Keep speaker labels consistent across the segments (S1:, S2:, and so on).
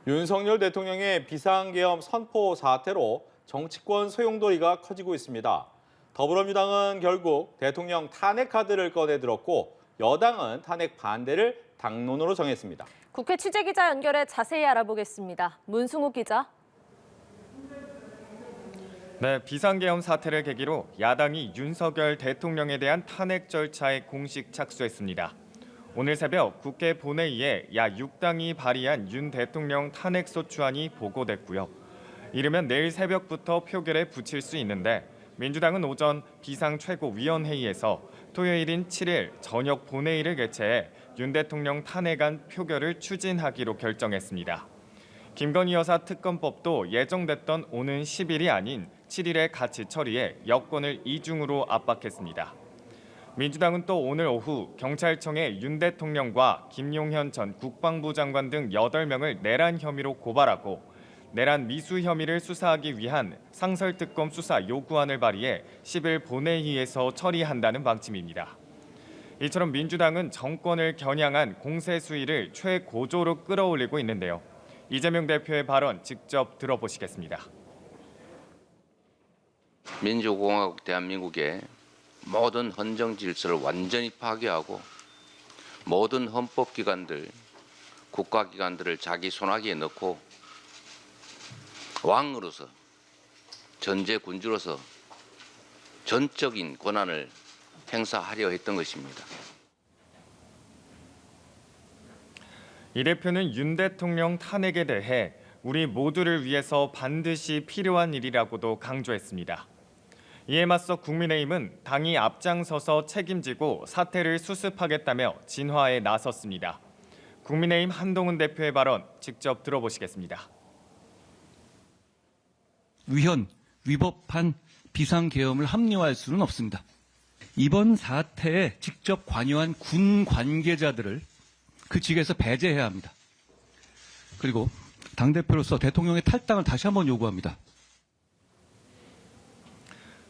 S1: 윤석열 대통령의 비상계엄 선포 사태로 정치권 소용돌이가 커지고 있습니다. 더불어민주당은 결국 대통령 탄핵 카드를 꺼내들었고 여당은 탄핵 반대를 당론으로 정했습니다.
S2: 국회 취재기자 연결해 자세히 알아보겠습니다. 문승욱 기자.
S3: 네, 비상계엄 사태를 계기로 야당이 윤석열 대통령에 대한 탄핵 절차에 공식 착수했습니다. 오늘 새벽 국회 본회의에 야 6당이 발의한 윤 대통령 탄핵소추안이 보고됐고요. 이르면 내일 새벽부터 표결에 붙일 수 있는데 민주당은 오전 비상최고위원회의에서 토요일인 7일 저녁 본회의를 개최해 윤 대통령 탄핵안 표결을 추진하기로 결정했습니다. 김건희 여사 특검법도 예정됐던 오는 10일이 아닌 7일에 같이 처리해 여권을 이중으로 압박했습니다. 민주당은 또 오늘 오후 경찰청에 윤 대통령과 김용현 전 국방부 장관 등 8명을 내란 혐의로 고발하고 내란 미수 혐의를 수사하기 위한 상설특검 수사 요구안을 발의해 10일 본회의에서 처리한다는 방침입니다. 이처럼 민주당은 정권을 겨냥한 공세 수위를 최고조로 끌어올리고 있는데요. 이재명 대표의 발언 직접 들어보시겠습니다.
S4: 민주공화국 대한민국의 모든 헌정 질서를 완전히 파괴하고 모든 헌법기관들, 국가기관들을 자기 손아귀에 넣고 왕으로서, 전제군주로서 전적인 권한을 행사하려 했던 것입니다.
S3: 이 대표는 윤 대통령 탄핵에 대해 우리 모두를 위해서 반드시 필요한 일이라고도 강조했습니다. 이에 맞서 국민의힘은 당이 앞장서서 책임지고 사태를 수습하겠다며 진화에 나섰습니다. 국민의힘 한동훈 대표의 발언 직접 들어보시겠습니다.
S5: 위헌, 위법한 비상계엄을 합리화할 수는 없습니다. 이번 사태에 직접 관여한 군 관계자들을 그 직에서 배제해야 합니다. 그리고 당대표로서 대통령의 탈당을 다시 한번 요구합니다.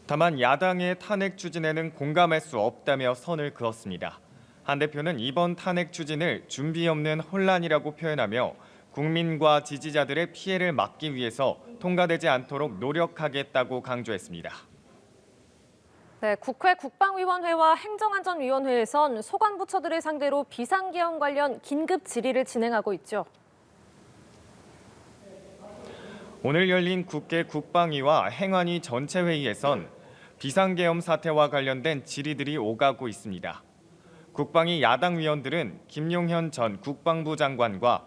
S3: 다만 야당의 탄핵 추진에는 공감할 수 없다며 선을 그었습니다. 한 대표는 이번 탄핵 추진을 준비 없는 혼란이라고 표현하며 국민과 지지자들의 피해를 막기 위해서 통과되지 않도록 노력하겠다고 강조했습니다.
S2: 네, 국회 국방위원회와 행정안전위원회에선 소관부처들을 상대로 비상계엄 관련 긴급 질의를 진행하고 있죠.
S3: 오늘 열린 국회 국방위와 행안위 전체 회의에선 비상계엄 사태와 관련된 질의들이 오가고 있습니다. 국방위 야당 위원들은 김용현 전 국방부 장관과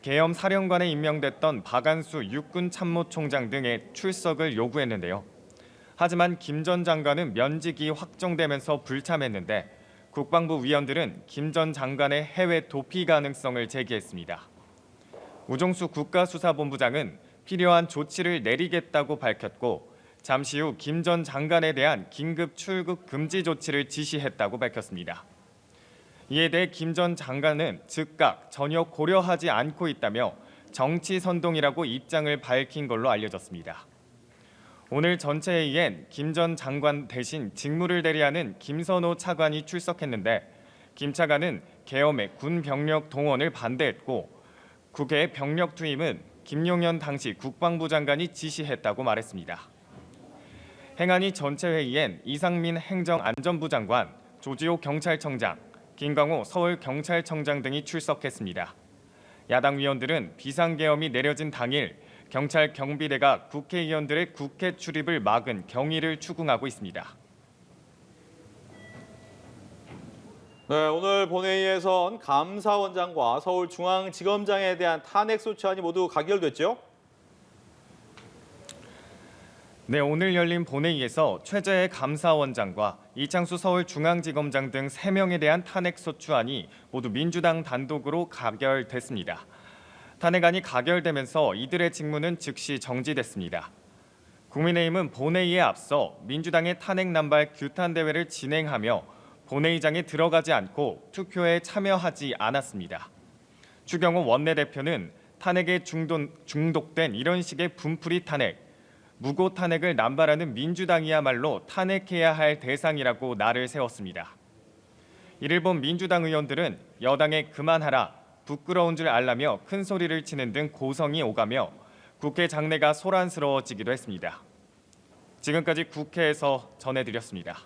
S3: 계엄 사령관에 임명됐던 박안수 육군 참모총장 등의 출석을 요구했는데요. 하지만 김 전 장관은 면직이 확정되면서 불참했는데 국방부 위원들은 김 전 장관의 해외 도피 가능성을 제기했습니다. 우종수 국가수사본부장은 필요한 조치를 내리겠다고 밝혔고 잠시 후 김 전 장관에 대한 긴급 출국 금지 조치를 지시했다고 밝혔습니다. 이에 대해 김 전 장관은 즉각 전혀 고려하지 않고 있다며 정치 선동이라고 입장을 밝힌 걸로 알려졌습니다. 오늘 전체 회의엔 김 전 장관 대신 직무를 대리하는 김선호 차관이 출석했는데 김 차관은 계엄의 군 병력 동원을 반대했고 국외 병력 투입은 김용현 당시 국방부 장관이 지시했다고 말했습니다. 행안위 전체 회의엔 이상민 행정안전부 장관, 조지호 경찰청장, 김광호 서울경찰청장 등이 출석했습니다. 야당 위원들은 비상계엄이 내려진 당일 경찰 경비대가 국회의원들의 국회 출입을 막은 경위를 추궁하고 있습니다.
S1: 네, 오늘 본회의에선 감사원장과 서울중앙지검장에 대한 탄핵소추안이 모두 가결됐죠?
S3: 네, 오늘 열린 본회의에서 최재해 감사원장과 이창수 서울중앙지검장 등 3명에 대한 탄핵소추안이 모두 민주당 단독으로 가결됐습니다. 탄핵안이 가결되면서 이들의 직무는 즉시 정지됐습니다. 국민의힘은 본회의에 앞서 민주당의 탄핵 남발 규탄 대회를 진행하며 본회의장에 들어가지 않고 투표에 참여하지 않았습니다. 추경호 원내대표는 탄핵에 중독된 이런 식의 분풀이 탄핵, 무고 탄핵을 남발하는 민주당이야말로 탄핵해야 할 대상이라고 날을 세웠습니다. 이를 본 민주당 의원들은 여당에 그만하라, 부끄러운 줄 알라며 큰 소리를 치는 등 고성이 오가며 국회 장내가 소란스러워지기도 했습니다. 지금까지 국회에서 전해드렸습니다.